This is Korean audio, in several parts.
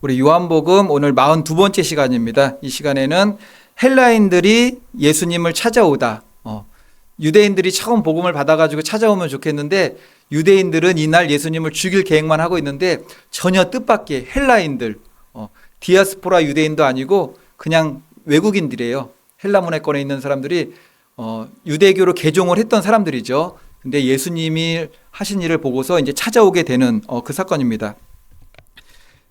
우리 요한복음 오늘 42번째 시간입니다. 이 시간에는 헬라인들이 예수님을 찾아오다. 유대인들이 처음 복음을 받아가지고 찾아오면 좋겠는데 유대인들은 이날 예수님을 죽일 계획만 하고 있는데 전혀 뜻밖의 헬라인들, 디아스포라 유대인도 아니고 그냥 외국인들이에요. 헬라 문화권에 있는 사람들이 유대교로 개종을 했던 사람들이죠. 근데 예수님이 하신 일을 보고서 이제 찾아오게 되는 그 사건입니다.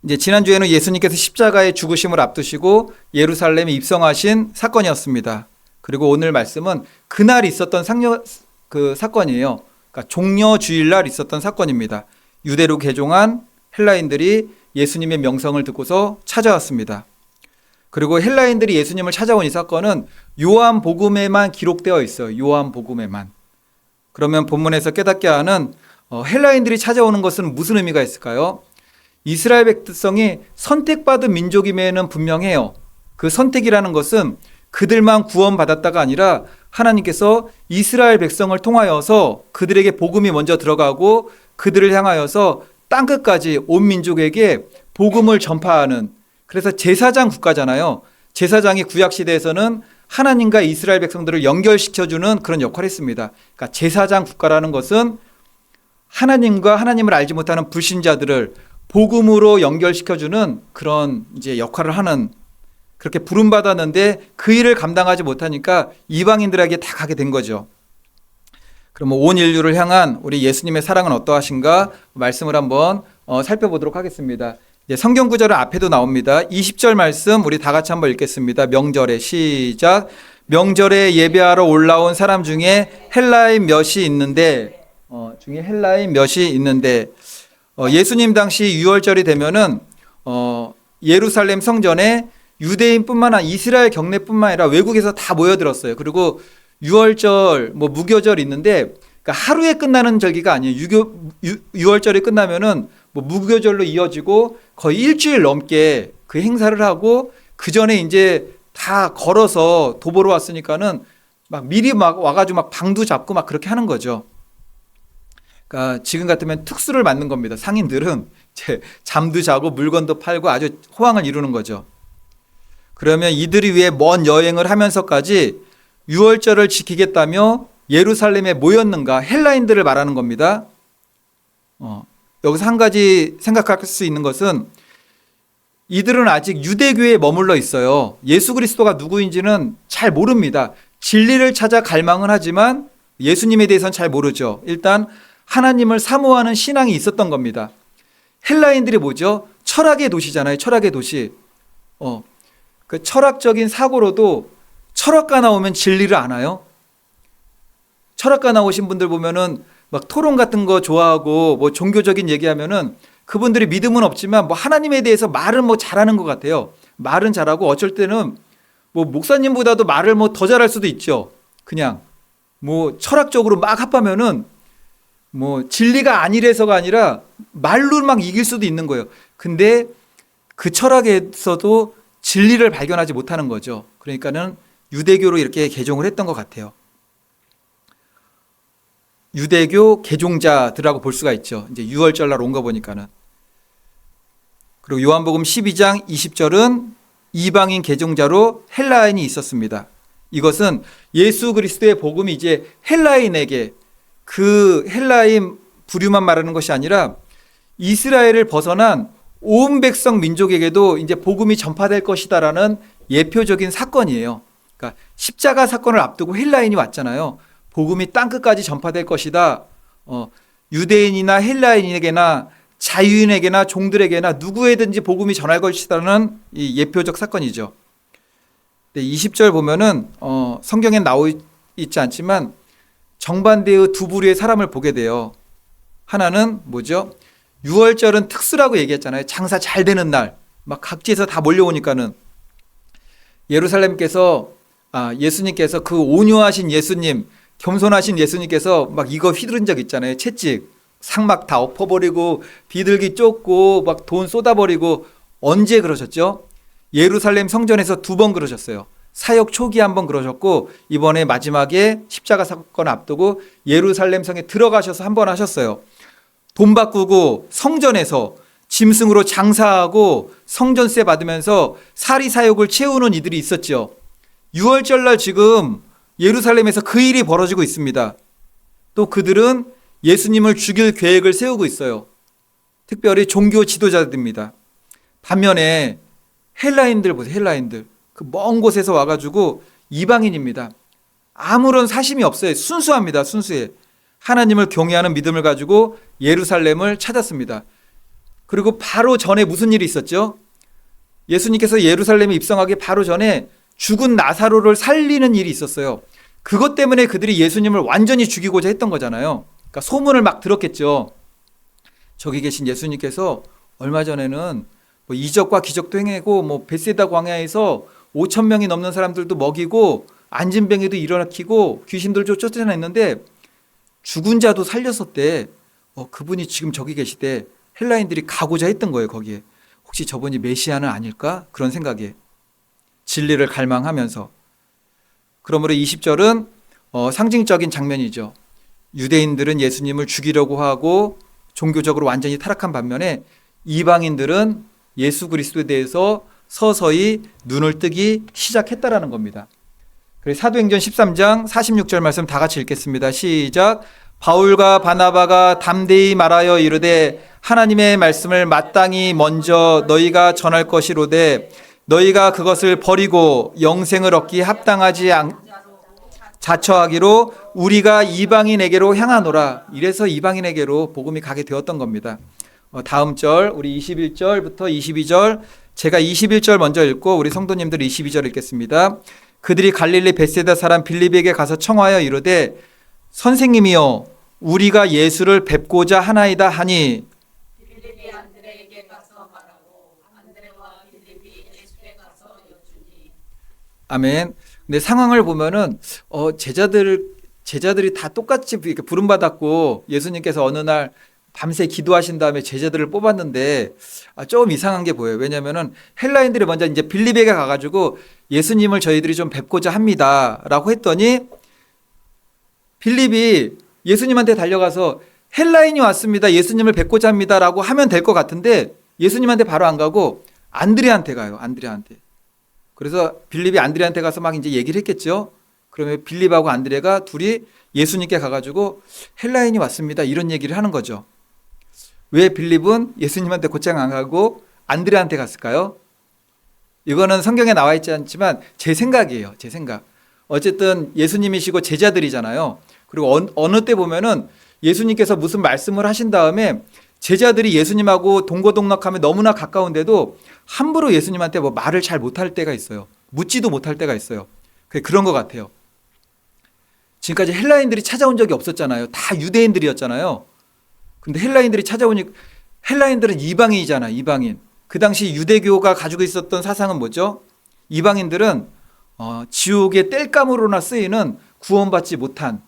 이제 지난주에는 예수님께서 십자가의 죽으심을 앞두시고 예루살렘에 입성하신 사건이었습니다. 그리고 오늘 말씀은 그날 있었던 사건이에요. 그러니까 종려 주일날 있었던 사건입니다. 유대로 개종한 헬라인들이 예수님의 명성을 듣고서 찾아왔습니다. 그리고 헬라인들이 예수님을 찾아온 이 사건은 요한복음에만 기록되어 있어요. 요한복음에만. 그러면 본문에서 깨닫게 하는 헬라인들이 찾아오는 것은 무슨 의미가 있을까요? 이스라엘 백성이 선택받은 민족임에는 분명해요. 그 선택이라는 것은 그들만 구원받았다가 아니라 하나님께서 이스라엘 백성을 통하여서 그들에게 복음이 먼저 들어가고 그들을 향하여서 땅끝까지 온 민족에게 복음을 전파하는, 그래서 제사장 국가잖아요. 제사장이 구약시대에서는 하나님과 이스라엘 백성들을 연결시켜주는 그런 역할을 했습니다. 그러니까 제사장 국가라는 것은 하나님과 하나님을 알지 못하는 불신자들을 복음으로 연결시켜주는 그런 이제 역할을 하는, 그렇게 부름받았는데 그 일을 감당하지 못하니까 이방인들에게 다 가게 된 거죠. 그러면 온 인류를 향한 우리 예수님의 사랑은 어떠하신가 말씀을 한번 살펴보도록 하겠습니다. 이제 성경 구절은 앞에도 나옵니다. 20절 말씀 우리 다 같이 한번 읽겠습니다. 명절에 시작. 명절에 예배하러 올라온 사람 중에 헬라인 몇이 있는데 예수님 당시 유월절이 되면은 예루살렘 성전에 유대인뿐만 아니라 이스라엘 경내뿐만 아니라 외국에서 다 모여들었어요. 그리고 유월절, 무교절 있는데 그러니까 하루에 끝나는 절기가 아니에요. 유월절이 끝나면은 무교절로 이어지고 거의 일주일 넘게 그 행사를 하고 그 전에 이제 다 걸어서 도보로 왔으니까는 미리 와가지고 방도 잡고 그렇게 하는 거죠. 그러니까 지금 같으면 특수를 맞는 겁니다. 상인들은 이제 잠도 자고 물건도 팔고 아주 호황을 이루는 거죠. 그러면 이들이 왜 먼 여행을 하면서까지 유월절을 지키겠다며 예루살렘에 모였는가? 헬라인들을 말하는 겁니다. 여기서 한 가지 생각할 수 있는 것은 이들은 아직 유대교에 머물러 있어요. 예수 그리스도가 누구인지는 잘 모릅니다. 진리를 찾아 갈망은 하지만 예수님에 대해서는 잘 모르죠. 일단 하나님을 사모하는 신앙이 있었던 겁니다. 헬라인들이 뭐죠? 철학의 도시잖아요. 철학의 도시. 그 철학적인 사고로도 철학가 나오면 진리를 아나요? 철학가 나오신 분들 보면은 토론 같은 거 좋아하고 종교적인 얘기하면은 그분들이 믿음은 없지만 하나님에 대해서 말은 잘하는 것 같아요. 말은 잘하고 어쩔 때는 목사님보다도 말을 더 잘할 수도 있죠. 그냥 철학적으로 합하면은 진리가 아니래서가 아니라 말로 이길 수도 있는 거예요. 근데 그 철학에서도 진리를 발견하지 못하는 거죠. 그러니까는 유대교로 이렇게 개종을 했던 것 같아요. 유대교 개종자들이라고 볼 수가 있죠. 이제 유월절날 온 거 보니까는. 그리고 요한복음 12장 20절은 이방인 개종자로 헬라인이 있었습니다. 이것은 예수 그리스도의 복음이 이제 헬라인에게, 그 헬라인 부류만 말하는 것이 아니라 이스라엘을 벗어난 온 백성 민족에게도 이제 복음이 전파될 것이다라는 예표적인 사건이에요. 그러니까 십자가 사건을 앞두고 헬라인이 왔잖아요. 복음이 땅끝까지 전파될 것이다. 유대인이나 헬라인에게나 자유인에게나 종들에게나 누구에든지 복음이 전할 것이다라는 이 예표적 사건이죠. 20절 보면은 성경에 나와 있지 않지만 정반대의 두 부류의 사람을 보게 돼요. 하나는 뭐죠? 유월절은 특수라고 얘기했잖아요. 장사 잘 되는 날, 각지에서 다 몰려오니까는 예수님께서 그 온유하신 예수님, 겸손하신 예수님께서 이거 휘두른 적 있잖아요. 채찍, 상 다 엎어버리고 비둘기 쫓고 돈 쏟아버리고. 언제 그러셨죠? 예루살렘 성전에서 2번 그러셨어요. 사역 초기에 1번 그러셨고 이번에 마지막에 십자가 사건 앞두고 예루살렘 성에 들어가셔서 1번 하셨어요. 돈 바꾸고 성전에서 짐승으로 장사하고 성전세 받으면서 사리사욕을 채우는 이들이 있었죠. 6월절날 지금 예루살렘에서 그 일이 벌어지고 있습니다. 또 그들은 예수님을 죽일 계획을 세우고 있어요. 특별히 종교 지도자들입니다. 반면에 헬라인들 보세요. 헬라인들. 그 먼 곳에서 와가지고 이방인입니다. 아무런 사심이 없어요. 순수합니다. 순수해. 하나님을 경외하는 믿음을 가지고 예루살렘을 찾았습니다. 그리고 바로 전에 무슨 일이 있었죠? 예수님께서 예루살렘에 입성하기 바로 전에 죽은 나사로를 살리는 일이 있었어요. 그것 때문에 그들이 예수님을 완전히 죽이고자 했던 거잖아요. 그러니까 소문을 막 들었겠죠. 저기 계신 예수님께서 얼마 전에는 뭐 이적과 기적도 행하고 베세다 광야에서 5천 명이 넘는 사람들도 먹이고 안진뱅이도 일어나키고 귀신들도 쫓아냈는데 죽은 자도 살렸었대. 그분이 지금 저기 계시대. 헬라인들이 가고자 했던 거예요. 거기에 혹시 저분이 메시아는 아닐까? 그런 생각에 진리를 갈망하면서. 그러므로 20절은 상징적인 장면이죠. 유대인들은 예수님을 죽이려고 하고 종교적으로 완전히 타락한 반면에 이방인들은 예수 그리스도에 대해서 서서히 눈을 뜨기 시작했다라는 겁니다. 그래서 사도행전 13장 46절 말씀 다 같이 읽겠습니다. 시작. 바울과 바나바가 담대히 말하여 이르되 하나님의 말씀을 마땅히 먼저 너희가 전할 것이로되 너희가 그것을 버리고 영생을 얻기 합당하지 자처하기로 우리가 이방인에게로 향하노라. 이래서 이방인에게로 복음이 가게 되었던 겁니다. 다음 절 우리 21절부터 22절, 제가 21절 먼저 읽고 우리 성도님들 22절 읽겠습니다. 그들이 갈릴리 벳세다 사람 빌립에게 가서 청하여 이르되 선생님이여 우리가 예수를 뵙고자 하나이다 하니 빌립이 안드레에게 가서 말하고 안드레와 빌립이 예수께 가서 여쭈니. 아멘. 근데 상황을 보면은 제자들이 다 똑같이 이렇게 부름받았고 예수님께서 어느 날 밤새 기도하신 다음에 제자들을 뽑았는데 조금 이상한 게 보여요. 왜냐면은 헬라인들이 먼저 이제 빌립에게 가가지고 예수님을 저희들이 좀 뵙고자 합니다라고 했더니 빌립이 예수님한테 달려가서 헬라인이 왔습니다. 예수님을 뵙고자 합니다라고 하면 될 것 같은데 예수님한테 바로 안 가고 안드레한테 가요. 안드레한테. 그래서 빌립이 안드레한테 가서 막 이제 얘기를 했겠죠. 그러면 빌립하고 안드레가 둘이 예수님께 가가지고 헬라인이 왔습니다. 이런 얘기를 하는 거죠. 왜 빌립은 예수님한테 곧장 안 가고 안드레한테 갔을까요? 이거는 성경에 나와 있지 않지만 제 생각이에요. 제 생각. 어쨌든 예수님이시고 제자들이잖아요. 그리고 어느 때 보면은 예수님께서 무슨 말씀을 하신 다음에 제자들이 예수님하고 동고동락하면 너무나 가까운데도 함부로 예수님한테 뭐 말을 잘 못할 때가 있어요. 묻지도 못할 때가 있어요. 그런 것 같아요. 지금까지 헬라인들이 찾아온 적이 없었잖아요. 다 유대인들이었잖아요. 근데 헬라인들이 찾아오니 헬라인들은 이방인이잖아. 이방인. 그 당시 유대교가 가지고 있었던 사상은 뭐죠? 이방인들은 지옥의 땔감으로나 쓰이는 구원받지 못한,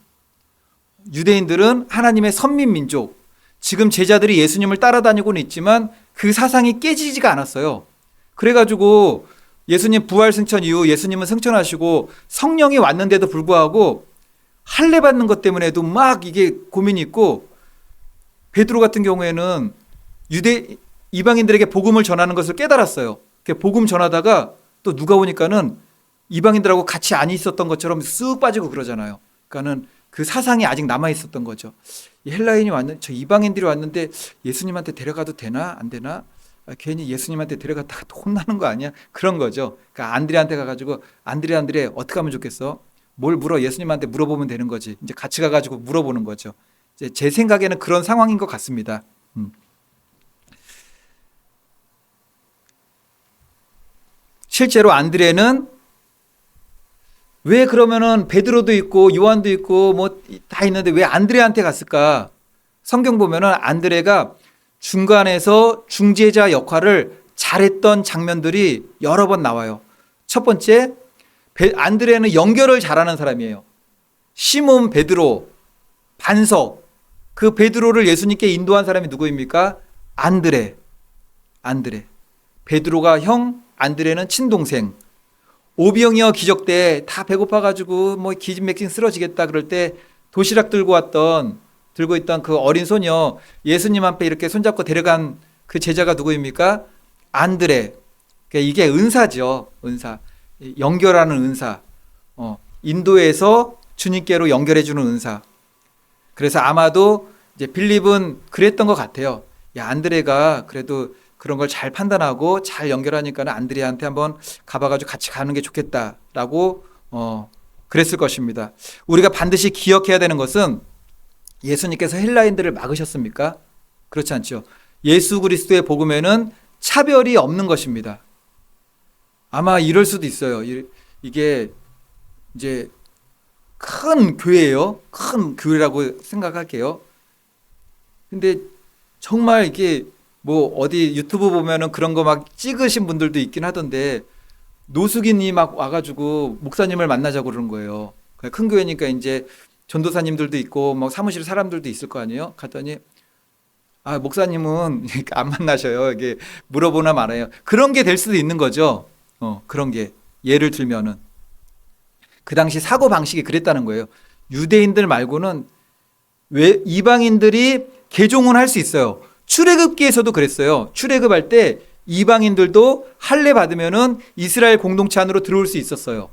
유대인들은 하나님의 선민 민족. 지금 제자들이 예수님을 따라다니고는 있지만 그 사상이 깨지지가 않았어요. 그래가지고 예수님 부활 승천 이후 예수님은 승천하시고 성령이 왔는데도 불구하고 할례 받는 것 때문에도 막 이게 고민이 있고, 베드로 같은 경우에는 이방인들에게 복음을 전하는 것을 깨달았어요. 복음 전하다가 또 누가 오니까는 이방인들하고 같이 안 있었던 것처럼 쓱 빠지고 그러잖아요. 그러니까는 그 사상이 아직 남아 있었던 거죠. 헬라인이 저 이방인들이 왔는데 예수님한테 데려가도 되나 안 되나? 괜히 예수님한테 데려갔다가 또 혼나는 거 아니야? 그런 거죠. 그러니까 안드레한테 가가지고 안드레 어떻게 하면 좋겠어? 뭘 물어? 예수님한테 물어보면 되는 거지. 이제 같이 가가지고 물어보는 거죠. 이제 제 생각에는 그런 상황인 것 같습니다. 실제로 안드레는 왜 그러면은 베드로도 있고 요한도 있고 뭐 다 있는데 왜 안드레한테 갔을까? 성경 보면은 안드레가 중간에서 중재자 역할을 잘했던 장면들이 여러 번 나와요. 첫 번째, 안드레는 연결을 잘하는 사람이에요. 시몬 베드로, 반석, 그 베드로를 예수님께 인도한 사람이 누구입니까? 안드레. 베드로가 형, 안드레는 친동생. 오병이어 기적 때 다 배고파가지고 뭐 기진맥진 쓰러지겠다 그럴 때 도시락 들고 있던 그 어린 소녀 예수님 앞에 이렇게 손잡고 데려간 그 제자가 누구입니까? 안드레. 그러니까 이게 은사죠. 은사. 연결하는 은사. 인도에서 주님께로 연결해주는 은사. 그래서 아마도 이제 빌립은 그랬던 것 같아요. 야, 안드레가 그래도 그런 걸 잘 판단하고 잘 연결하니까는 안드레한테 한번 가봐가지고 같이 가는 게 좋겠다라고 그랬을 것입니다. 우리가 반드시 기억해야 되는 것은 예수님께서 헬라인들을 막으셨습니까? 그렇지 않죠. 예수 그리스도의 복음에는 차별이 없는 것입니다. 아마 이럴 수도 있어요. 이게 이제 큰 교회예요. 큰 교회라고 생각할게요. 근데 정말 이게 뭐 어디 유튜브 보면은 그런 거 막 찍으신 분들도 있긴 하던데 노숙인이 막 와가지고 목사님을 만나자고 그러는 거예요. 큰 교회니까 이제 전도사님들도 있고 뭐 사무실 사람들도 있을 거 아니에요. 갔더니 아, 목사님은 안 만나셔요. 이게 물어보나 말아요. 그런 게 될 수도 있는 거죠. 그런 게 예를 들면은 그 당시 사고 방식이 그랬다는 거예요. 유대인들 말고는 왜 이방인들이 개종은 할 수 있어요. 출애굽기에서도 그랬어요. 출애굽할 때 이방인들도 할례 받으면은 이스라엘 공동체 안으로 들어올 수 있었어요.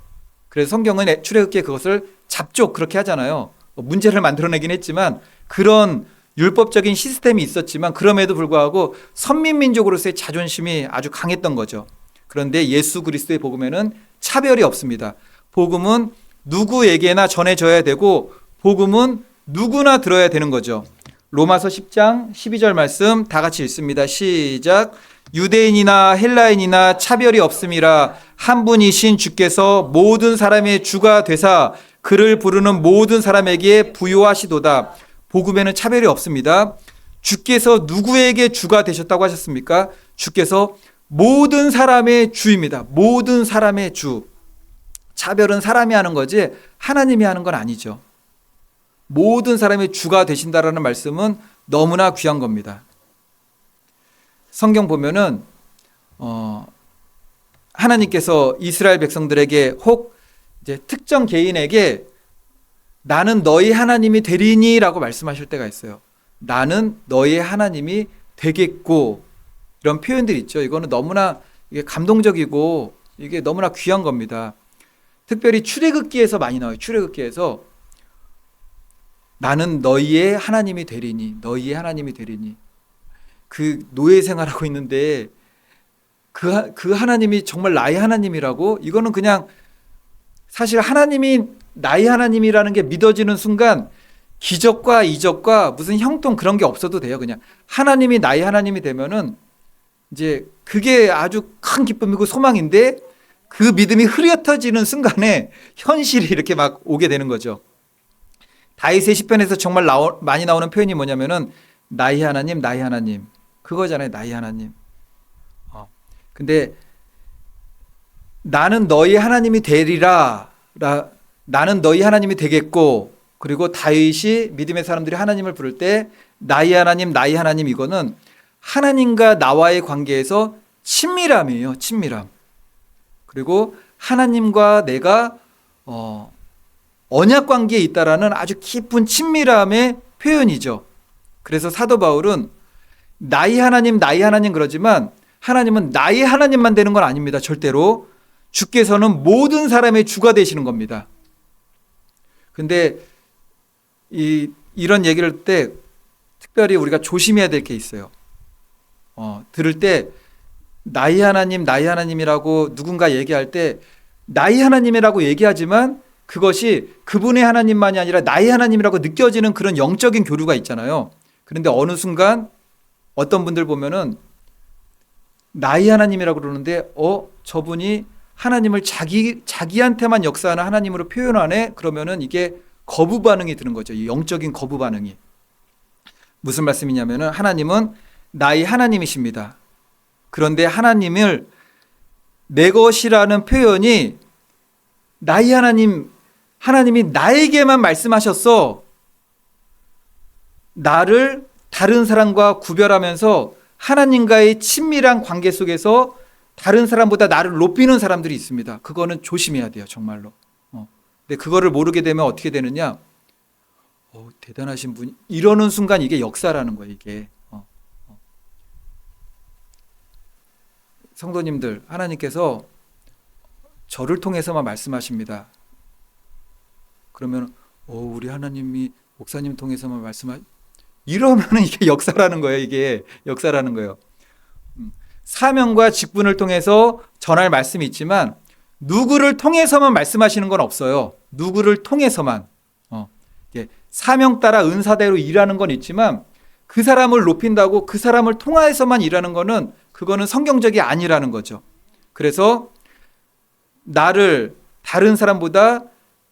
그래서 성경은 출애굽기에 그것을 잡족 그렇게 하잖아요. 문제를 만들어내긴 했지만 그런 율법적인 시스템이 있었지만 그럼에도 불구하고 선민민족으로서의 자존심이 아주 강했던 거죠. 그런데 예수 그리스도의 복음에는 차별이 없습니다. 복음은 누구에게나 전해져야 되고 복음은 누구나 들어야 되는 거죠. 로마서 10장 12절 말씀 다 같이 읽습니다. 시작. 유대인이나 헬라인이나 차별이 없음이라 한 분이신 주께서 모든 사람의 주가 되사 그를 부르는 모든 사람에게 부요하시도다. 복음에는 차별이 없습니다. 주께서 누구에게 주가 되셨다고 하셨습니까? 주께서 모든 사람의 주입니다. 모든 사람의 주. 차별은 사람이 하는 거지 하나님이 하는 건 아니죠. 모든 사람의 주가 되신다라는 말씀은 너무나 귀한 겁니다. 성경 보면은 하나님께서 이스라엘 백성들에게 혹 이제 특정 개인에게 나는 너희 하나님이 되리니라고 말씀하실 때가 있어요. 나는 너희 하나님이 되겠고 이런 표현들이 있죠. 이거는 너무나 이게 감동적이고 이게 너무나 귀한 겁니다. 특별히 출애굽기에서 많이 나와요. 출애굽기에서 나는 너희의 하나님이 되리니, 너희의 하나님이 되리니. 그 노예 생활하고 있는데 그 하나님이 정말 나의 하나님이라고? 이거는 그냥 사실 하나님이 나의 하나님이라는 게 믿어지는 순간 기적과 이적과 무슨 형통 그런 게 없어도 돼요. 그냥 하나님이 나의 하나님이 되면은 이제 그게 아주 큰 기쁨이고 소망인데 그 믿음이 흐려터지는 순간에 현실이 이렇게 막 오게 되는 거죠. 다윗의 시편에서 정말 많이 나오는 표현이 뭐냐면은 나의 하나님, 나의 하나님. 그거잖아요. 나의 하나님. 근데 나는 너희 하나님이 되리라. 나는 너희 하나님이 되겠고 그리고 다윗이 믿음의 사람들이 하나님을 부를 때 나의 하나님, 나의 하나님 이거는 하나님과 나와의 관계에서 친밀함이에요. 친밀함. 그리고 하나님과 내가 언약 관계에 있다라는 아주 깊은 친밀함의 표현이죠. 그래서 사도 바울은 나의 하나님, 나의 하나님 그러지만 하나님은 나의 하나님만 되는 건 아닙니다. 절대로. 주께서는 모든 사람의 주가 되시는 겁니다. 근데 이런 얘기를 할 때 특별히 우리가 조심해야 될 게 있어요. 들을 때 나의 하나님, 나의 하나님이라고 누군가 얘기할 때 나의 하나님이라고 얘기하지만 그것이 그분의 하나님만이 아니라 나의 하나님이라고 느껴지는 그런 영적인 교류가 있잖아요. 그런데 어느 순간 어떤 분들 보면은 나의 하나님이라고 그러는데 저분이 하나님을 자기한테만 역사하는 하나님으로 표현하네? 그러면은 이게 거부 반응이 드는 거죠. 이 영적인 거부 반응이. 무슨 말씀이냐면은 하나님은 나의 하나님이십니다. 그런데 하나님을 내 것이라는 표현이 나의 하나님이 나에게만 말씀하셨어. 나를 다른 사람과 구별하면서 하나님과의 친밀한 관계 속에서 다른 사람보다 나를 높이는 사람들이 있습니다. 그거는 조심해야 돼요, 정말로. 근데 그거를 모르게 되면 어떻게 되느냐? 대단하신 분이 이러는 순간 이게 역사라는 거예요, 이게. 성도님들, 하나님께서 저를 통해서만 말씀하십니다. 그러면 우리 하나님이 목사님 통해서만 이러면은 이게 역사라는 거예요. 이게 역사라는 거예요. 사명과 직분을 통해서 전할 말씀이 있지만 누구를 통해서만 말씀하시는 건 없어요. 누구를 통해서만. 사명 따라 은사대로 일하는 건 있지만 그 사람을 높인다고 그 사람을 통해서만 일하는 거는 그거는 성경적이 아니라는 거죠. 그래서 나를 다른 사람보다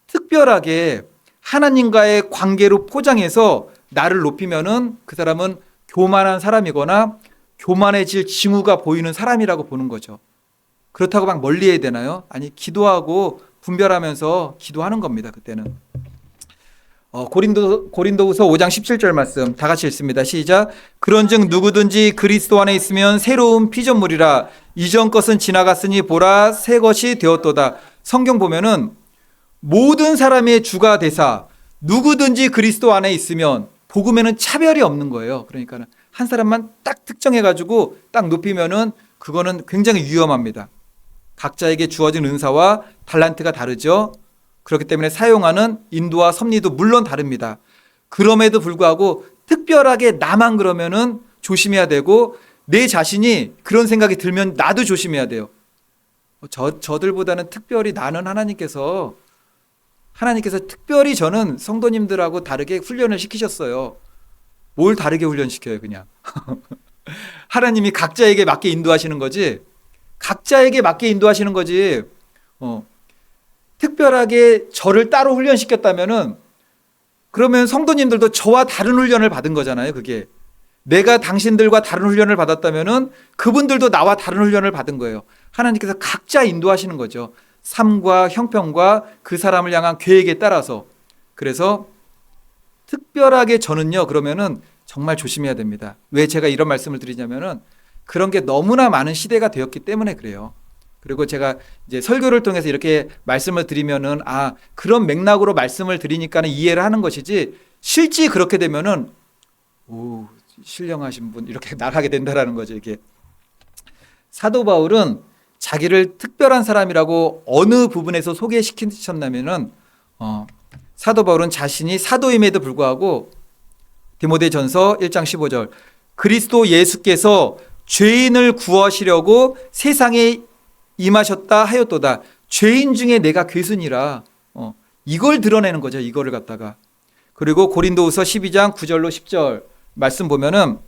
특별하게 하나님과의 관계로 포장해서 나를 높이면은 그 사람은 교만한 사람이거나 교만해질 징후가 보이는 사람이라고 보는 거죠. 그렇다고 막 멀리해야 되나요? 아니, 기도하고 분별하면서 기도하는 겁니다. 그때는. 고린도후서 5장 17절 말씀 다 같이 읽습니다. 시작. 그런즉 누구든지 그리스도 안에 있으면 새로운 피조물이라 이전 것은 지나갔으니 보라 새 것이 되었도다. 성경 보면은 모든 사람의 주가 되사 누구든지 그리스도 안에 있으면 복음에는 차별이 없는 거예요. 그러니까 한 사람만 딱 특정해 가지고 딱 높이면은 그거는 굉장히 위험합니다. 각자에게 주어진 은사와 달란트가 다르죠. 그렇기 때문에 사용하는 인도와 섭리도 물론 다릅니다. 그럼에도 불구하고 특별하게 나만 그러면은 조심해야 되고 내 자신이 그런 생각이 들면 나도 조심해야 돼요. 저들보다는 특별히 나는 하나님께서 특별히 저는 성도님들하고 다르게 훈련을 시키셨어요. 뭘 다르게 훈련시켜요, 그냥. 하나님이 각자에게 맞게 인도하시는 거지. 각자에게 맞게 인도하시는 거지. 특별하게 저를 따로 훈련시켰다면은 그러면 성도님들도 저와 다른 훈련을 받은 거잖아요, 그게. 내가 당신들과 다른 훈련을 받았다면은 그분들도 나와 다른 훈련을 받은 거예요. 하나님께서 각자 인도하시는 거죠. 삶과 형편과 그 사람을 향한 계획에 따라서. 그래서 특별하게 저는요, 그러면은 정말 조심해야 됩니다. 왜 제가 이런 말씀을 드리냐면은 그런 게 너무나 많은 시대가 되었기 때문에 그래요. 그리고 제가 이제 설교를 통해서 이렇게 말씀을 드리면은 그런 맥락으로 말씀을 드리니까는 이해를 하는 것이지 실제 그렇게 되면은 신령하신 분 이렇게 나가게 된다라는 거죠, 이게. 사도 바울은 자기를 특별한 사람이라고 어느 부분에서 소개시키셨냐면은 사도 바울은 자신이 사도임에도 불구하고 디모데전서 1장 15절 그리스도 예수께서 죄인을 구하시려고 세상에 임하셨다 하였도다. 죄인 중에 내가 괴순이라. 이걸 드러내는 거죠. 이거를 갖다가. 그리고 고린도후서 12장 9절로 10절 말씀 보면은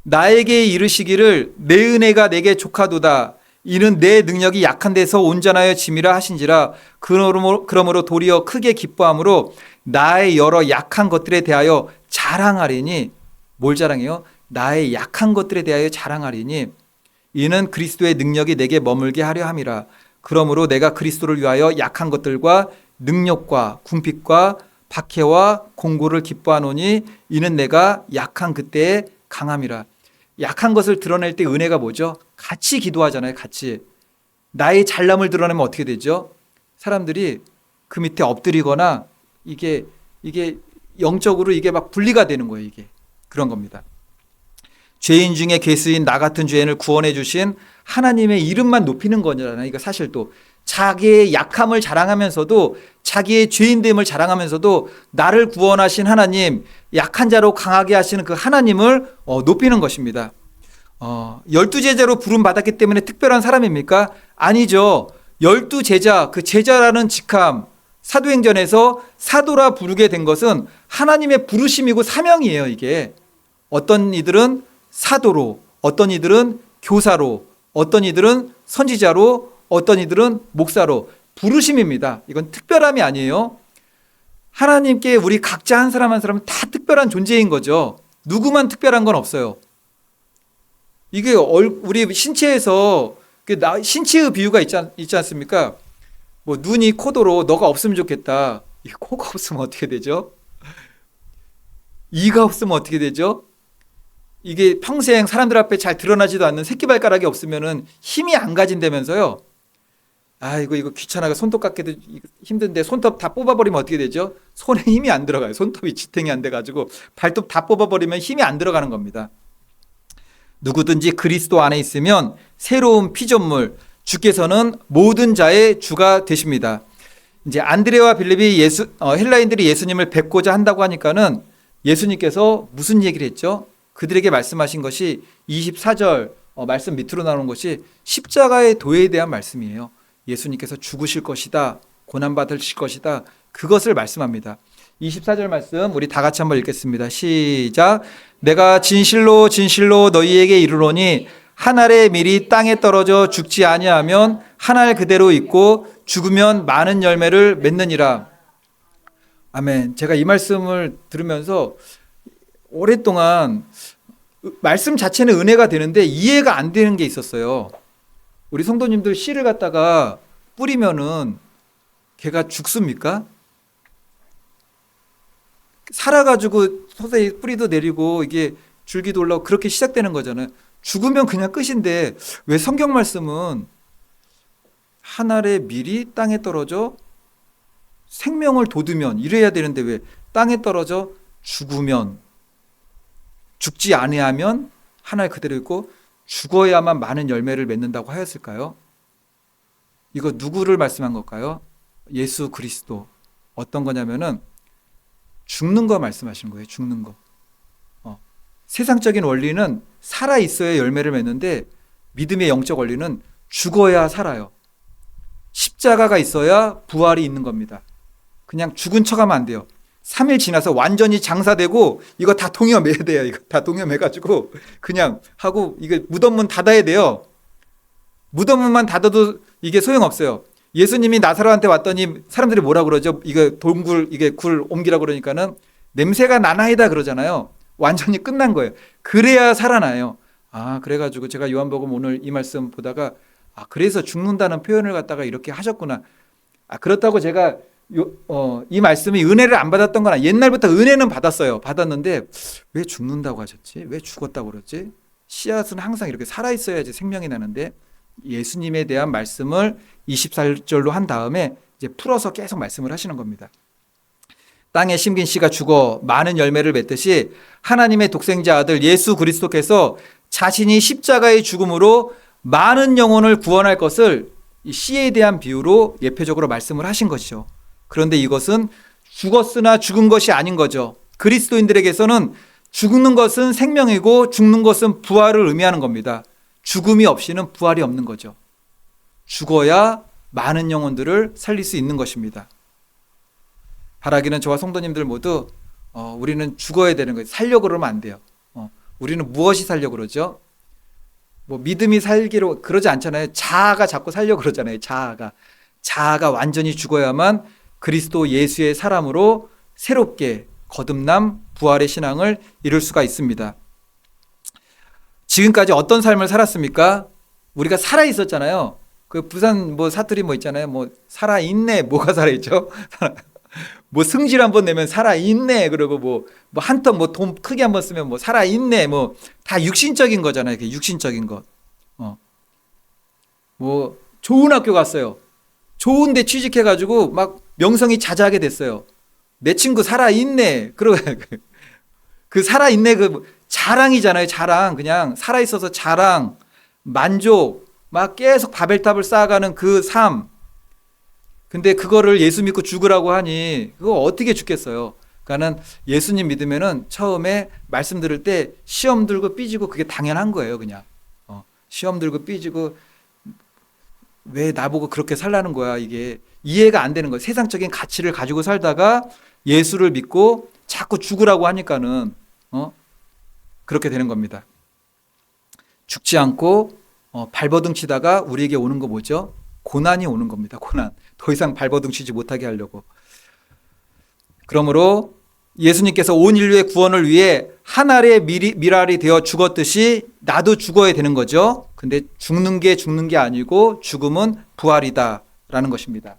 나에게 이르시기를 내 은혜가 내게 족하도다. 이는 내 능력이 약한 데서 온전하여 짐이라 하신지라. 그러므로 도리어 크게 기뻐함으로 나의 여러 약한 것들에 대하여 자랑하리니. 뭘 자랑해요? 나의 약한 것들에 대하여 자랑하리니 이는 그리스도의 능력이 내게 머물게 하려 함이라. 그러므로 내가 그리스도를 위하여 약한 것들과 능력과 궁핍과 박해와 공고를 기뻐하노니 이는 내가 약한 그때에 강함이라. 약한 것을 드러낼 때 은혜가 뭐죠? 같이 기도하잖아요. 같이. 나의 잘남을 드러내면 어떻게 되죠? 사람들이 그 밑에 엎드리거나 이게 영적으로 이게 막 분리가 되는 거예요. 이게 그런 겁니다. 죄인 중에 괴수인 나 같은 죄인을 구원해 주신 하나님의 이름만 높이는 거잖아요. 이거 사실 또 자기의 약함을 자랑하면서도 자기의 죄인됨을 자랑하면서도 나를 구원하신 하나님, 약한 자로 강하게 하시는 그 하나님을 높이는 것입니다. 12제자로 부름 받았기 때문에 특별한 사람입니까? 아니죠. 12제자, 그 제자라는 직함, 사도행전에서 사도라 부르게 된 것은 하나님의 부르심이고 사명이에요. 이게 어떤 이들은 사도로, 어떤 이들은 교사로, 어떤 이들은 선지자로, 어떤 이들은 목사로 부르심입니다. 이건 특별함이 아니에요. 하나님께 우리 각자 한 사람은 다 특별한 존재인 거죠. 누구만 특별한 건 없어요. 이게 우리 신체에서 신체의 비유가 있지 않습니까? 뭐 눈이 코도로 너가 없으면 좋겠다. 이 코가 없으면 어떻게 되죠? 이가 없으면 어떻게 되죠? 이게 평생 사람들 앞에 잘 드러나지도 않는 새끼발가락이 없으면은 힘이 안 가진다면서요. 이거 귀찮아가 손톱 깎기도 힘든데 손톱 다 뽑아버리면 어떻게 되죠? 손에 힘이 안 들어가요. 손톱이 지탱이 안 돼가지고 발톱 다 뽑아버리면 힘이 안 들어가는 겁니다. 누구든지 그리스도 안에 있으면 새로운 피조물, 주께서는 모든 자의 주가 되십니다. 이제 안드레와 빌립이 헬라인들이 예수님을 뵙고자 한다고 하니까는 예수님께서 무슨 얘기를 했죠? 그들에게 말씀하신 것이 24절 말씀 밑으로 나오는 것이 십자가의 도에 대한 말씀이에요. 예수님께서 죽으실 것이다, 고난받으실 것이다, 그것을 말씀합니다. 24절 말씀 우리 다 같이 한번 읽겠습니다. 시작. 내가 진실로 진실로 너희에게 이르노니 한 알의 밀이 땅에 떨어져 죽지 아니하면 한 알 그대로 있고 죽으면 많은 열매를 맺느니라. 아멘. 제가 이 말씀을 들으면서 오랫동안 말씀 자체는 은혜가 되는데 이해가 안 되는 게 있었어요. 우리 성도님들 씨를 갖다가 뿌리면은 걔가 죽습니까? 살아가지고 서서히 뿌리도 내리고 이게 줄기도 올라오고 그렇게 시작되는 거잖아요. 죽으면 그냥 끝인데 왜 성경 말씀은 한 알의 밀이 땅에 떨어져 생명을 돋우면 이래야 되는데 왜 땅에 떨어져 죽으면, 죽지 아니하면 한 알 그대로 있고 죽어야만 많은 열매를 맺는다고 하였을까요? 이거 누구를 말씀한 걸까요? 예수 그리스도. 어떤 거냐면은 죽는 거 말씀하시는 거예요. 죽는 거. 세상적인 원리는 살아 있어야 열매를 맺는데 믿음의 영적 원리는 죽어야 살아요. 십자가가 있어야 부활이 있는 겁니다. 그냥 죽은 척하면 안 돼요. 3일 지나서 완전히 장사되고 이거 다 동여매야 돼요. 이거 다 동여매가지고 그냥 하고 이게 무덤문 닫아야 돼요. 무덤문만 닫아도 이게 소용없어요. 예수님이 나사로한테 왔더니 사람들이 뭐라 그러죠? 이게 동굴, 이게 굴 옮기라고 그러니까는 냄새가 나나이다 그러잖아요. 완전히 끝난 거예요. 그래야 살아나요. 그래가지고 제가 요한복음 오늘 이 말씀 보다가 그래서 죽는다는 표현을 갖다가 이렇게 하셨구나. 그렇다고 제가 이 말씀이 은혜를 안 받았던 건 옛날부터 은혜는 받았어요. 받았는데 왜 죽는다고 하셨지? 왜 죽었다고 그러지? 씨앗은 항상 이렇게 살아있어야지 생명이 나는데 예수님에 대한 말씀을 24절로 한 다음에 이제 풀어서 계속 말씀을 하시는 겁니다. 땅에 심긴 씨가 죽어 많은 열매를 맺듯이 하나님의 독생자 아들 예수 그리스도께서 자신이 십자가의 죽음으로 많은 영혼을 구원할 것을 이 씨에 대한 비유로 예표적으로 말씀을 하신 것이죠. 그런데 이것은 죽었으나 죽은 것이 아닌 거죠. 그리스도인들에게서는 죽는 것은 생명이고 죽는 것은 부활을 의미하는 겁니다. 죽음이 없이는 부활이 없는 거죠. 죽어야 많은 영혼들을 살릴 수 있는 것입니다. 바라기는 저와 성도님들 모두 우리는 죽어야 되는 거예요. 살려고 그러면 안 돼요. 우리는 무엇이 살려고 그러죠? 뭐 믿음이 살기로 그러지 않잖아요. 자아가 자꾸 살려고 그러잖아요. 자아가 완전히 죽어야만 그리스도 예수의 사람으로 새롭게 거듭남 부활의 신앙을 이룰 수가 있습니다. 지금까지 어떤 삶을 살았습니까? 우리가 살아 있었잖아요. 그 부산 사투리 있잖아요. 살아있네. 뭐가 살아있죠? 뭐 승질 한번 내면 살아있네. 그리고 한 턴 돈 크게 한번 쓰면 살아있네. 다 육신적인 거잖아요. 육신적인 것. 좋은 학교 갔어요. 좋은데 취직해가지고 막 명성이 자자하게 됐어요. 내 친구 살아있네. 그러고 그 살아있네 그 자랑이잖아요. 자랑. 그냥 살아있어서 자랑, 만족, 막 계속 바벨탑을 쌓아가는 그 삶. 근데 그거를 예수 믿고 죽으라고 하니 그거 어떻게 죽겠어요? 그러니까는 예수님 믿으면은 처음에 말씀 들을 때 시험 들고 삐지고 그게 당연한 거예요. 그냥 시험 들고 삐지고 왜 나보고 그렇게 살라는 거야. 이게 이해가 안 되는 거예요. 세상적인 가치를 가지고 살다가 예수를 믿고 자꾸 죽으라고 하니까는 그렇게 되는 겁니다. 죽지 않고 발버둥 치다가 우리에게 오는 거 뭐죠? 고난이 오는 겁니다. 고난. 더 이상 발버둥 치지 못하게 하려고. 그러므로 예수님께서 온 인류의 구원을 위해 한 알의 밀알이 되어 죽었듯이 나도 죽어야 되는 거죠. 근데 죽는 게 아니고 죽음은 부활이다라는 것입니다.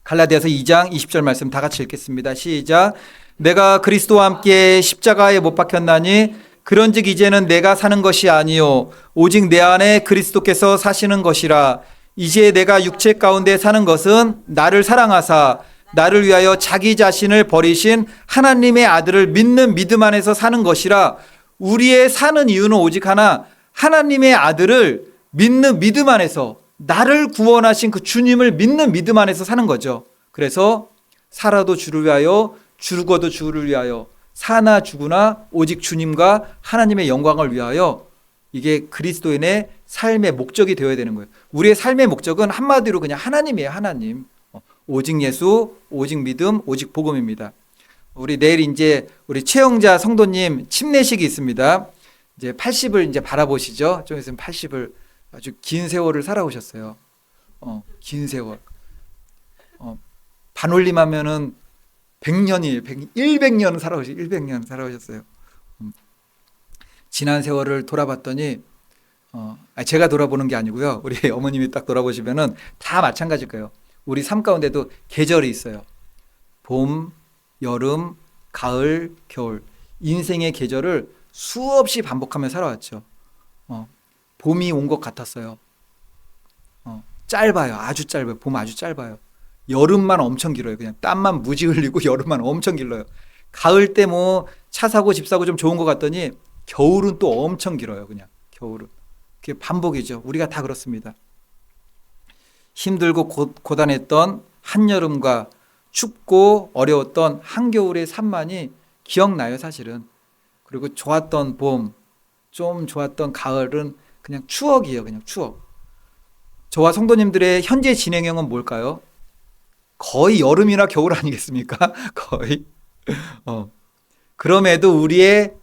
갈라디아서 2장 20절 말씀 다 같이 읽겠습니다. 시작. 내가 그리스도와 함께 십자가에 못 박혔나니 그런즉 이제는 내가 사는 것이 아니요 오직 내 안에 그리스도께서 사시는 것이라. 이제 내가 육체 가운데 사는 것은 나를 사랑하사 나를 위하여 자기 자신을 버리신 하나님의 아들을 믿는 믿음 안에서 사는 것이라. 우리의 사는 이유는 오직 하나, 하나님의 아들을 믿는 믿음 안에서, 나를 구원하신 그 주님을 믿는 믿음 안에서 사는 거죠. 그래서 살아도 주를 위하여, 죽어도 주를 위하여, 사나 죽으나 오직 주님과 하나님의 영광을 위하여, 이게 그리스도인의 삶의 목적이 되어야 되는 거예요. 우리의 삶의 목적은 한마디로 그냥 하나님이에요. 하나님. 오직 예수, 오직 믿음, 오직 복음입니다. 우리 내일 이제 우리 최영자 성도님 침례식이 있습니다. 이제 80을 이제 바라보시죠. 좀 있으면 80을 아주 긴 세월을 살아오셨어요. 긴 세월. 반올림하면은 100년이에요. 100년 살아오셨어요. 100년 살아오셨어요. 지난 세월을 돌아봤더니 제가 돌아보는 게 아니고요. 우리 어머님이 딱 돌아보시면은 다 마찬가지일 거예요. 우리 삶 가운데도 계절이 있어요. 봄, 여름, 가을, 겨울. 인생의 계절을 수없이 반복하며 살아왔죠. 봄이 온 것 같았어요. 짧아요. 아주 짧아요. 봄 아주 짧아요. 여름만 엄청 길어요. 그냥 땀만 무지 흘리고 여름만 엄청 길어요. 가을 때 뭐 차 사고 집 사고 좀 좋은 것 같더니 겨울은 또 엄청 길어요. 그냥 겨울은. 그게 반복이죠. 우리가 다 그렇습니다. 힘들고 고단했던 한여름과 춥고 어려웠던 한겨울의 삶만이 기억나요, 사실은. 그리고 좋았던 봄, 좀 좋았던 가을은 그냥 추억이에요, 그냥 추억. 저와 성도님들의 현재 진행형은 뭘까요? 거의 여름이나 겨울 아니겠습니까? 거의. 그럼에도 우리의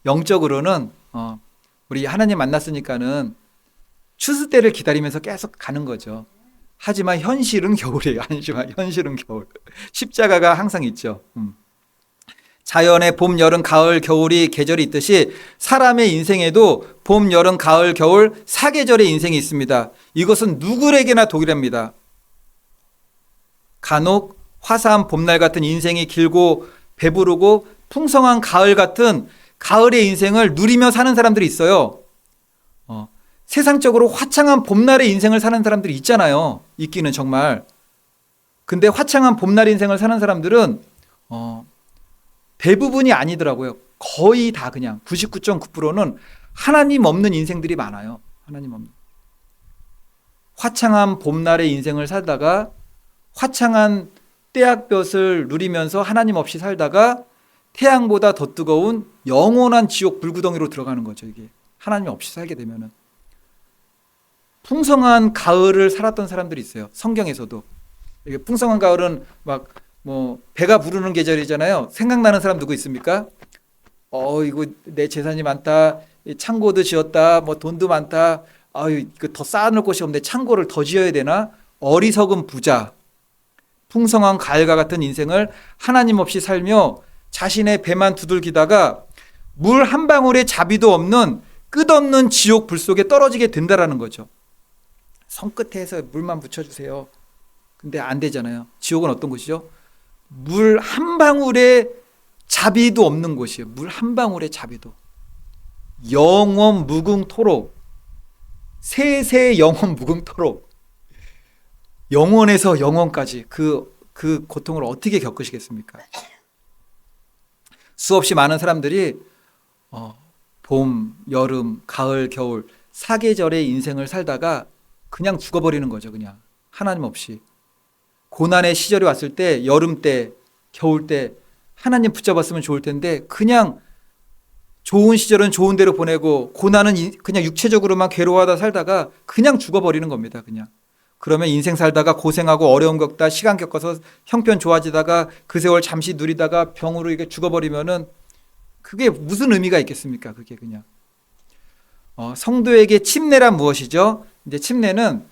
영적으로는 우리 하나님 만났으니까는 추수 때를 기다리면서 계속 가는 거죠. 하지만 현실은 겨울이에요. 하지만 현실은 겨울. 십자가가 항상 있죠. 자연의 봄, 여름, 가을, 겨울이 계절이 있듯이 사람의 인생에도 봄, 여름, 가을, 겨울 사계절의 인생이 있습니다. 이것은 누구에게나 동일합니다. 간혹 화사한 봄날 같은 인생이 길고 배부르고 풍성한 가을 같은 가을의 인생을 누리며 사는 사람들이 있어요. 세상적으로 화창한 봄날의 인생을 사는 사람들이 있잖아요. 있기는 정말. 근데 화창한 봄날 인생을 사는 사람들은 대부분이 아니더라고요. 거의 다 그냥 99.9%는 하나님 없는 인생들이 많아요. 하나님 없는. 화창한 봄날의 인생을 살다가 화창한 때약볕을 누리면서 하나님 없이 살다가 태양보다 더 뜨거운 영원한 지옥 불구덩이로 들어가는 거죠. 이게 하나님 없이 살게 되면은. 풍성한 가을을 살았던 사람들이 있어요. 성경에서도. 이게 풍성한 가을은 막 뭐 배가 부르는 계절이잖아요. 생각나는 사람 누구 있습니까? 이거 내 재산이 많다. 창고도 지었다. 뭐 돈도 많다. 이거 더 쌓아놓을 곳이 없는데 창고를 더 지어야 되나? 어리석은 부자. 풍성한 가을과 같은 인생을 하나님 없이 살며 자신의 배만 두들기다가 물 한 방울의 자비도 없는 끝없는 지옥 불 속에 떨어지게 된다라는 거죠. 손끝에서 물만 묻혀주세요. 근데 안 되잖아요. 지옥은 어떤 곳이죠? 물 한 방울의 자비도 없는 곳이에요. 물 한 방울의 자비도. 영원 무궁토록. 세세 영원 무궁토록. 영원에서 영원까지 그 고통을 어떻게 겪으시겠습니까? 수없이 많은 사람들이 봄, 여름, 가을, 겨울 사계절의 인생을 살다가 그냥 죽어버리는 거죠. 그냥 하나님 없이. 고난의 시절이 왔을 때 여름 때, 겨울 때 하나님 붙잡았으면 좋을 텐데 그냥 좋은 시절은 좋은 대로 보내고 고난은 그냥 육체적으로만 괴로워하다 살다가 그냥 죽어버리는 겁니다. 그냥. 그러면 인생 살다가 고생하고 어려움 겪다 시간 겪어서 형편 좋아지다가 그 세월 잠시 누리다가 병으로 이게 죽어버리면은 그게 무슨 의미가 있겠습니까? 그게 그냥. 성도에게 침례란 무엇이죠? 이제 침례는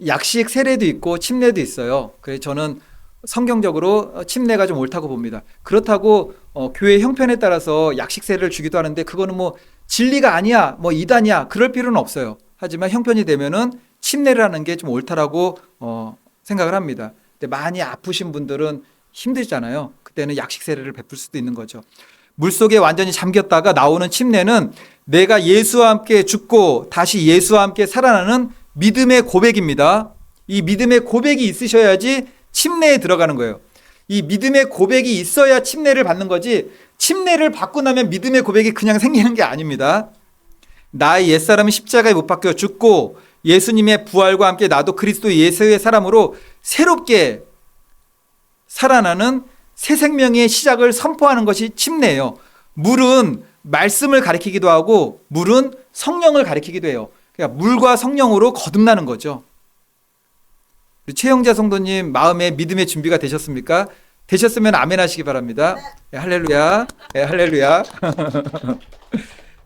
약식 세례도 있고 침례도 있어요. 그래서 저는 성경적으로 침례가 좀 옳다고 봅니다. 그렇다고 교회 형편에 따라서 약식 세례를 주기도 하는데 그거는 뭐 진리가 아니야, 뭐 이단이야 그럴 필요는 없어요. 하지만 형편이 되면은 침례를 하는 게 좀 옳다라고 생각을 합니다. 근데 많이 아프신 분들은 힘들잖아요. 그때는 약식 세례를 베풀 수도 있는 거죠. 물속에 완전히 잠겼다가 나오는 침례는 내가 예수와 함께 죽고 다시 예수와 함께 살아나는 믿음의 고백입니다. 이 믿음의 고백이 있으셔야지 침례에 들어가는 거예요. 이 믿음의 고백이 있어야 침례를 받는 거지 침례를 받고 나면 믿음의 고백이 그냥 생기는 게 아닙니다. 나의 옛사람은 십자가에 못 박혀 죽고 예수님의 부활과 함께 나도 그리스도 예수의 사람으로 새롭게 살아나는 새 생명의 시작을 선포하는 것이 침례예요. 물은 말씀을 가리키기도 하고 물은 성령을 가리키기도 해요. 그러니까 물과 성령으로 거듭나는 거죠. 최영자 성도님 마음에 믿음의 준비가 되셨습니까? 되셨으면 아멘 하시기 바랍니다. 네, 할렐루야. 네, 할렐루야.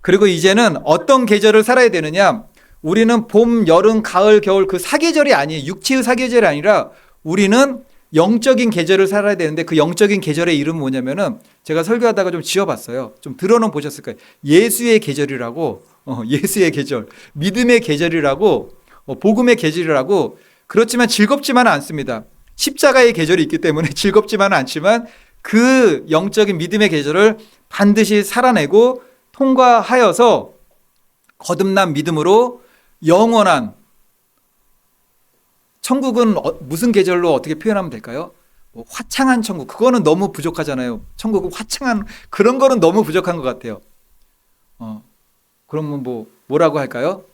그리고 이제는 어떤 계절을 살아야 되느냐? 우리는 봄, 여름, 가을, 겨울 그 사계절이 아니에요. 육체의 사계절이 아니라 우리는 영적인 계절을 살아야 되는데 그 영적인 계절의 이름은 뭐냐면은 제가 설교하다가 좀 지어봤어요. 좀 들어는 보셨을 거예요. 예수의 계절이라고, 예수의 계절, 믿음의 계절이라고, 복음의 계절이라고. 그렇지만 즐겁지만은 않습니다. 십자가의 계절이 있기 때문에 즐겁지만은 않지만 그 영적인 믿음의 계절을 반드시 살아내고 통과하여서 거듭난 믿음으로 영원한 천국은 무슨 계절로 어떻게 표현하면 될까요? 뭐 화창한 천국, 그거는 너무 부족하잖아요. 천국은 화창한 그런 거는 너무 부족한 것 같아요. 그러면 뭐라고 할까요?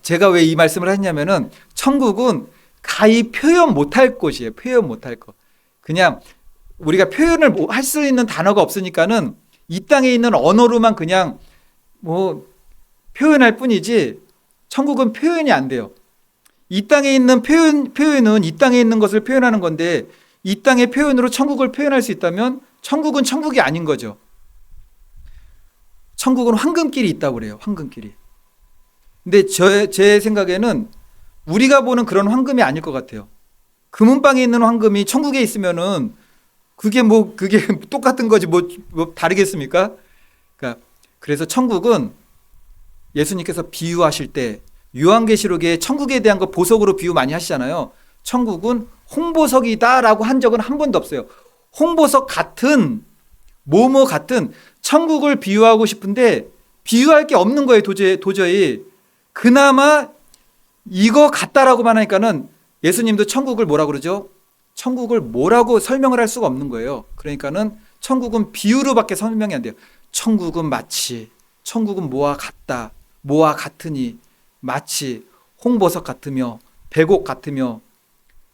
제가 왜 이 말씀을 했냐면은 천국은 가히 표현 못할 곳이에요. 표현 못할 것. 그냥 우리가 표현을 할 수 있는 단어가 없으니까는 이 땅에 있는 언어로만 그냥 표현할 뿐이지 천국은 표현이 안 돼요. 이 땅에 있는 표현은 이 땅에 있는 것을 표현하는 건데 이 땅의 표현으로 천국을 표현할 수 있다면 천국은 천국이 아닌 거죠. 천국은 황금길이 있다고 그래요. 황금길이. 근데 제 생각에는 우리가 보는 그런 황금이 아닐 것 같아요. 금은방에 있는 황금이 천국에 있으면은 그게 똑같은 거지 뭐 다르겠습니까? 그러니까 그래서 천국은 예수님께서 비유하실 때 요한계시록에 천국에 대한 거 보석으로 비유 많이 하시잖아요. 천국은 홍보석이다라고 한 적은 한 번도 없어요. 홍보석 같은 뭐뭐 같은 천국을 비유하고 싶은데 비유할 게 없는 거예요. 도저히. 그나마 이거 같다라고만 하니까는 예수님도 천국을 뭐라고 그러죠? 천국을 뭐라고 설명을 할 수가 없는 거예요. 그러니까는 천국은 비유로밖에 설명이 안 돼요. 천국은 마치, 천국은 뭐와 같다, 뭐와 같으니, 마치 홍보석 같으며 백옥 같으며.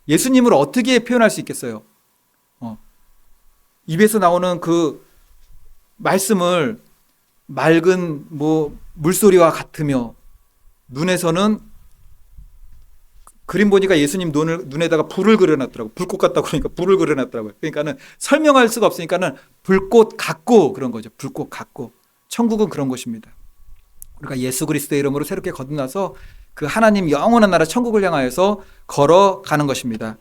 예수님을 어떻게 표현할 수 있겠어요? 입에서 나오는 그 말씀을 맑은 물소리와 같으며 눈에서는 그림 보니까 예수님 눈에다가 불을 그려놨더라고. 불꽃 같다고 그러니까 불을 그려놨더라고요. 그러니까는 설명할 수가 없으니까는 불꽃 같고 그런 거죠. 불꽃 같고. 천국은 그런 곳입니다. 우리가 예수 그리스도의 이름으로 새롭게 거듭나서 그 하나님 영원한 나라 천국을 향하여서 걸어가는 것입니다.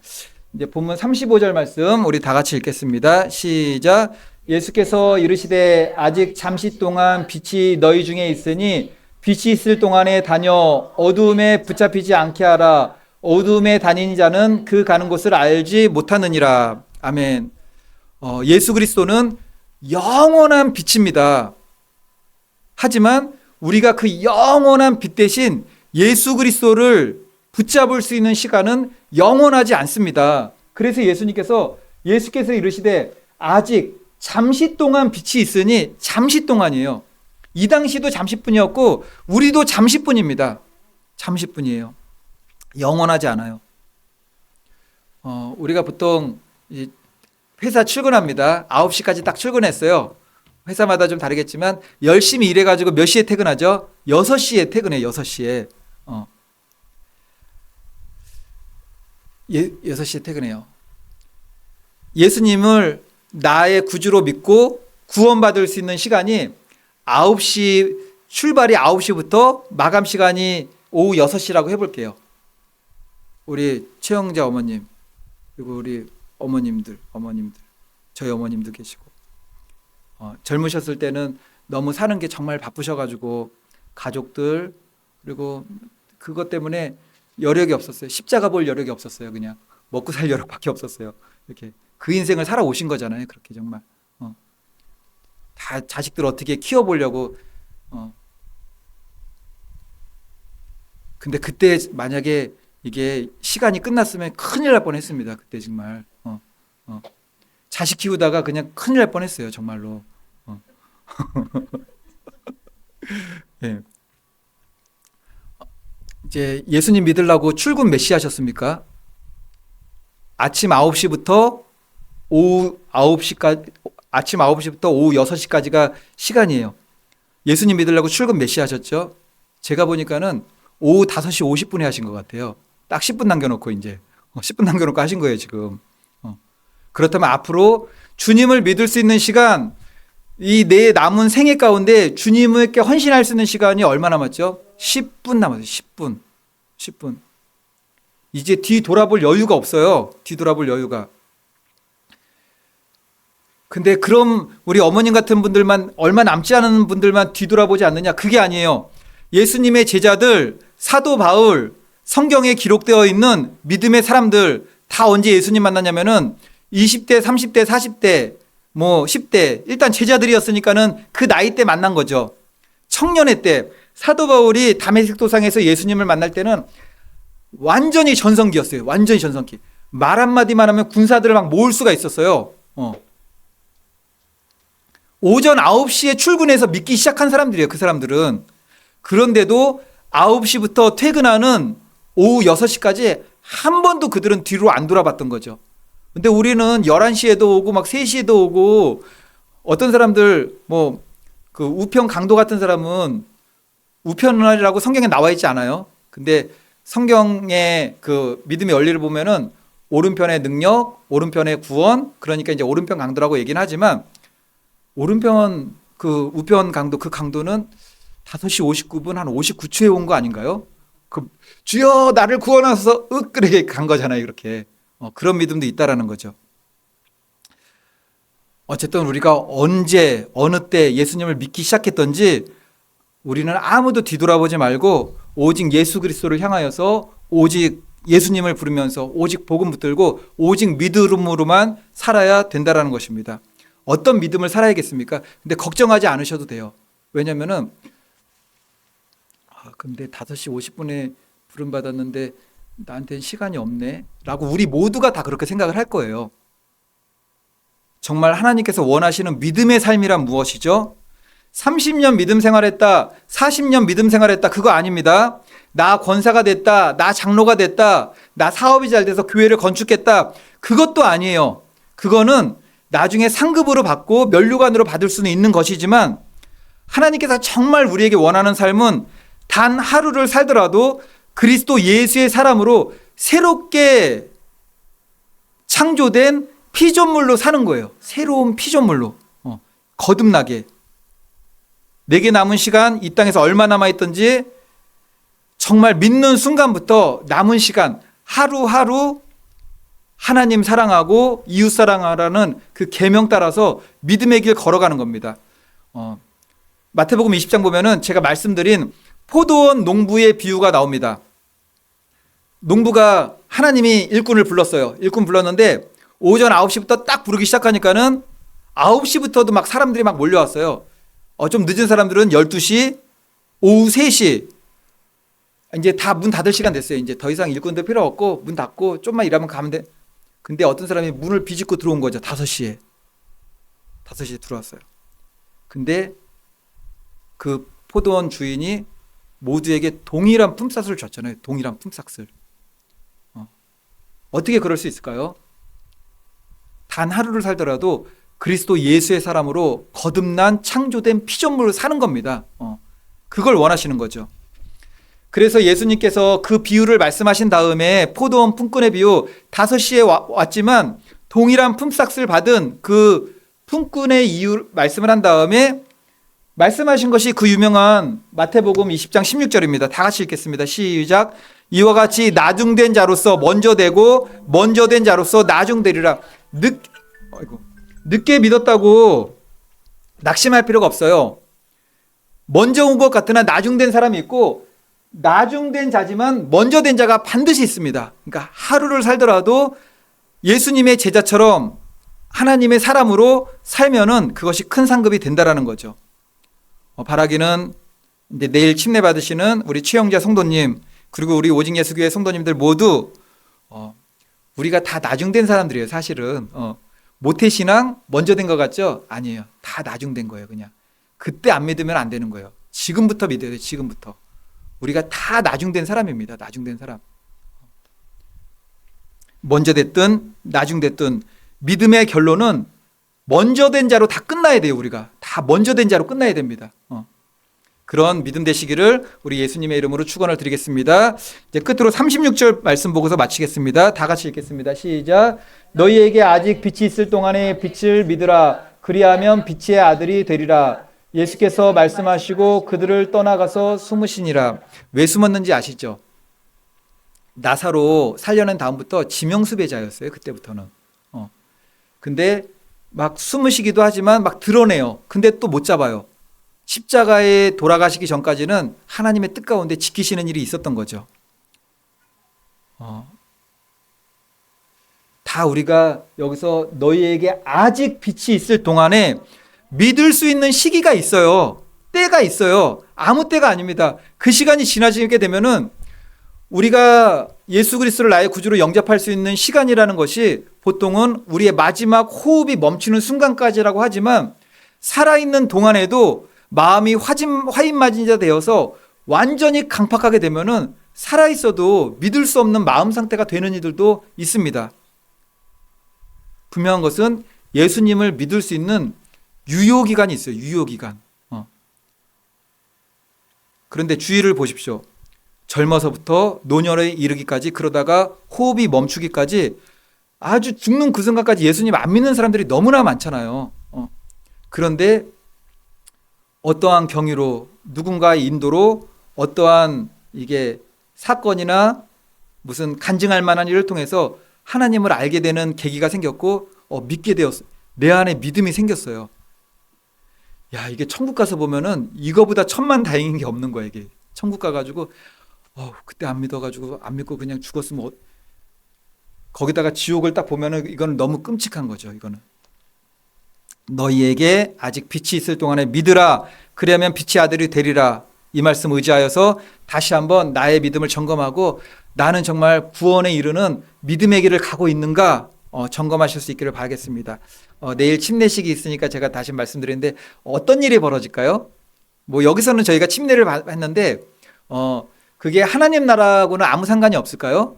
이제 본문 35절 말씀 우리 다 같이 읽겠습니다. 시작. 예수께서 이르시되 아직 잠시 동안 빛이 너희 중에 있으니 빛이 있을 동안에 다녀 어두움에 붙잡히지 않게 하라. 어두움에 다니는 자는 그 가는 곳을 알지 못하느니라. 아멘. 예수 그리스도는 영원한 빛입니다. 하지만 우리가 그 영원한 빛 대신 예수 그리스도를 붙잡을 수 있는 시간은 영원하지 않습니다. 그래서 예수께서 이르시되 아직 잠시 동안 빛이 있으니 잠시 동안이에요. 이 당시도 잠시뿐이었고 우리도 잠시뿐입니다. 잠시뿐이에요. 영원하지 않아요. 우리가 보통 회사 출근합니다. 9시까지 딱 출근했어요. 회사마다 좀 다르겠지만 열심히 일해가지고 몇 시에 퇴근하죠? 6시에 퇴근해요. 6시에. 6시에 퇴근해요. 예수님을 나의 구주로 믿고 구원받을 수 있는 시간이 9시, 출발이 9시부터 마감 시간이 오후 6시라고 해볼게요. 우리 최영자 어머님, 그리고 우리 어머님들, 저희 어머님도 계시고. 젊으셨을 때는 너무 사는 게 정말 바쁘셔가지고 가족들, 그리고 그것 때문에 여력이 없었어요. 십자가 볼 여력이 없었어요. 그냥 먹고 살 여력밖에 없었어요. 이렇게 그 인생을 살아오신 거잖아요. 그렇게 정말 다 자식들 어떻게 키워보려고. 근데 그때 만약에 이게 시간이 끝났으면 큰일 날 뻔했습니다. 그때 정말 자식 키우다가 그냥 큰일 날 뻔했어요, 정말로. 예. 이제 예수님 믿으려고 출근 몇 시 하셨습니까? 아침 9시부터 오후 9시까지, 아침 9시부터 오후 6시까지가 시간이에요. 예수님 믿으려고 출근 몇 시 하셨죠? 제가 보니까는 오후 5시 50분에 하신 것 같아요. 딱 10분 남겨놓고 이제 10분 남겨놓고 하신 거예요, 지금. 그렇다면 앞으로 주님을 믿을 수 있는 시간, 이 내 남은 생애 가운데 주님께 헌신할 수 있는 시간이 얼마 남았죠? 10분 남았어요. 10분. 10분. 이제 뒤 돌아볼 여유가 없어요. 뒤 돌아볼 여유가. 근데 그럼 우리 어머님 같은 분들만, 얼마 남지 않은 분들만 뒤돌아보지 않느냐? 그게 아니에요. 예수님의 제자들, 사도 바울, 성경에 기록되어 있는 믿음의 사람들 다 언제 예수님 만났냐면은 20대, 30대, 40대, 뭐 10대, 일단 제자들이었으니까는 그 나이 때 만난 거죠. 청년의 때 사도 바울이 다메섹 도상에서 예수님을 만날 때는 완전히 전성기였어요. 완전히 전성기. 말 한마디만 하면 군사들을 막 모을 수가 있었어요. 오전 9시에 출근해서 믿기 시작한 사람들이에요. 그 사람들은. 그런데도 9시부터 퇴근하는 오후 6시까지 한 번도 그들은 뒤로 안 돌아봤던 거죠. 근데 우리는 11시에도 오고 막 3시에도 오고, 어떤 사람들 뭐 그 우편 강도 같은 사람은 우편이라고 성경에 나와 있지 않아요. 근데 성경의 그 믿음의 원리를 보면은 오른편의 능력, 오른편의 구원, 그러니까 이제 오른편 강도라고 얘기는 하지만, 오른편 그 우편 강도, 그 강도는 5시 59분 한 59초에 온 거 아닌가요? 그 주여 나를 구원하소서 그렇게 간 거잖아요. 이렇게. 그런 믿음도 있다라는 거죠. 어쨌든 우리가 언제 어느 때 예수님을 믿기 시작했던지 우리는 아무도 뒤돌아보지 말고 오직 예수 그리스도를 향하여서 오직 예수님을 부르면서 오직 복음 붙들고 오직 믿음으로만 살아야 된다라는 것입니다. 어떤 믿음을 살아야겠습니까? 근데 걱정하지 않으셔도 돼요. 왜냐면은 근데 5시 50분에 부름 받았는데 나한테는 시간이 없네 라고 우리 모두가 다 그렇게 생각을 할 거예요. 정말 하나님께서 원하시는 믿음의 삶이란 무엇이죠? 30년 믿음 생활했다, 40년 믿음 생활했다, 그거 아닙니다. 나 권사가 됐다, 나 장로가 됐다, 나 사업이 잘 돼서 교회를 건축했다, 그것도 아니에요. 그거는 나중에 상급으로 받고 면류관으로 받을 수는 있는 것이지만, 하나님께서 정말 우리에게 원하는 삶은 단 하루를 살더라도 그리스도 예수의 사람으로 새롭게 창조된 피조물로 사는 거예요. 새로운 피조물로. 거듭나게. 내게 남은 시간, 이 땅에서 얼마 남아있던지 정말 믿는 순간부터 남은 시간 하루하루 하나님 사랑하고 이웃 사랑하라는 그 계명 따라서 믿음의 길 걸어가는 겁니다. 마태복음 20장 보면은 제가 말씀드린 포도원 농부의 비유가 나옵니다. 농부가 하나님이 일꾼을 불렀어요. 일꾼 불렀는데 오전 9시부터 딱 부르기 시작하니까는 9시부터도 막 사람들이 막 몰려왔어요. 좀 늦은 사람들은 12시, 오후 3시. 이제 다 문 닫을 시간 됐어요. 이제 더 이상 일꾼들 필요 없고 문 닫고 좀만 일하면 가면 돼. 근데 어떤 사람이 문을 비집고 들어온 거죠. 5시에. 5시에 들어왔어요. 근데 그 포도원 주인이 모두에게 동일한 품삯을 줬잖아요. 동일한 품삯을. 어떻게 그럴 수 있을까요? 단 하루를 살더라도 그리스도 예수의 사람으로 거듭난 창조된 피조물을 사는 겁니다. 그걸 원하시는 거죠. 그래서 예수님께서 그 비유를 말씀하신 다음에 포도원 품꾼의 비유 5시에 왔지만 동일한 품삯을 받은 그 품꾼의 이유 말씀을 한 다음에 말씀하신 것이 그 유명한 마태복음 20장 16절입니다. 다 같이 읽겠습니다. 시작. 이와 같이 나중된 자로서 먼저 되고 먼저 된 자로서 나중되리라. 늦게 믿었다고 낙심할 필요가 없어요. 먼저 온 것 같으나 나중된 사람이 있고 나중된 자지만 먼저 된 자가 반드시 있습니다. 그러니까 하루를 살더라도 예수님의 제자처럼 하나님의 사람으로 살면은 그것이 큰 상급이 된다라는 거죠. 바라기는 이제 내일 침례 받으시는 우리 최영자 성도님 그리고 우리 오직 예수교회 성도님들 모두 우리가 다 나중된 사람들이에요. 사실은 모태신앙 먼저 된 것 같죠? 아니에요. 다 나중된 거예요, 그냥. 그때 안 믿으면 안 되는 거예요. 지금부터 믿어야 돼요, 지금부터. 우리가 다 나중된 사람입니다, 나중된 사람. 먼저 됐든, 나중됐든, 믿음의 결론은 먼저 된 자로 다 끝나야 돼요, 우리가. 다 먼저 된 자로 끝나야 됩니다. 그런 믿음 되시기를 우리 예수님의 이름으로 축원을 드리겠습니다. 이제 끝으로 36절 말씀 보고서 마치겠습니다. 다 같이 읽겠습니다. 시작. 너희에게 아직 빛이 있을 동안에 빛을 믿으라. 그리하면 빛의 아들이 되리라. 예수께서 말씀하시고 그들을 떠나가서 숨으시니라. 왜 숨었는지 아시죠? 나사로 살려낸 다음부터 지명수배자였어요. 그때부터는. 근데 막 숨으시기도 하지만 막 드러내요. 근데 또 못 잡아요. 십자가에 돌아가시기 전까지는 하나님의 뜻 가운데 지키시는 일이 있었던 거죠. 다 우리가 여기서 너희에게 아직 빛이 있을 동안에 믿을 수 있는 시기가 있어요. 때가 있어요. 아무 때가 아닙니다. 그 시간이 지나지게 되면은 우리가 예수 그리스도를 나의 구주로 영접할 수 있는 시간이라는 것이 보통은 우리의 마지막 호흡이 멈추는 순간까지라고 하지만 살아있는 동안에도 마음이 화인마진자 되어서 완전히 강팍하게 되면은 살아있어도 믿을 수 없는 마음 상태가 되는 이들도 있습니다. 분명한 것은 예수님을 믿을 수 있는 유효기간이 있어요. 유효기간. 그런데 주의를 보십시오. 젊어서부터 노년에 이르기까지 그러다가 호흡이 멈추기까지 아주 죽는 그 순간까지 예수님 안 믿는 사람들이 너무나 많잖아요. 그런데 어떠한 경위로 누군가의 인도로 어떠한 이게 사건이나 무슨 간증할 만한 일을 통해서 하나님을 알게 되는 계기가 생겼고 믿게 되었어요. 내 안에 믿음이 생겼어요. 야, 이게 천국 가서 보면은 이거보다 천만다행인 게 없는 거야. 이게 천국 가가지고 그때 안 믿어가지고 안 믿고 그냥 죽었으면 거기다가 지옥을 딱 보면은 이거는 너무 끔찍한 거죠. 이거는 너희에게 아직 빛이 있을 동안에 믿으라. 그러면 빛의 아들이 되리라. 이 말씀 의지하여서 다시 한번 나의 믿음을 점검하고 나는 정말 구원에 이르는 믿음의 길을 가고 있는가 점검하실 수 있기를 바라겠습니다. 내일 침례식이 있으니까 제가 다시 말씀드리는데 어떤 일이 벌어질까요? 뭐 여기서는 저희가 침례를 했는데 그게 하나님 나라하고는 아무 상관이 없을까요?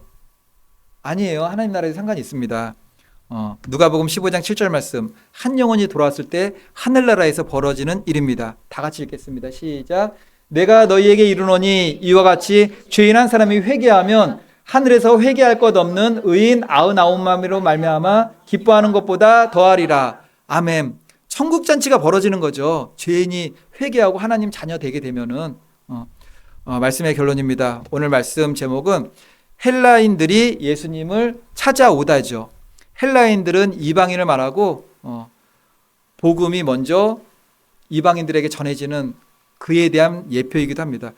아니에요. 하나님 나라에 상관이 있습니다. 누가복음 15장 7절 말씀. 한 영혼이 돌아왔을 때 하늘나라에서 벌어지는 일입니다. 다 같이 읽겠습니다. 시작. 내가 너희에게 이르노니 이와 같이 죄인 한 사람이 회개하면 하늘에서 회개할 것 없는 의인 99만으로 말미암아 기뻐하는 것보다 더하리라. 아멘. 천국 잔치가 벌어지는 거죠. 죄인이 회개하고 하나님 자녀 되게 되면은 말씀의 결론입니다. 오늘 말씀 제목은 헬라인들이 예수님을 찾아오다죠. 헬라인들은 이방인을 말하고 복음이 먼저 이방인들에게 전해지는 그에 대한 예표이기도 합니다.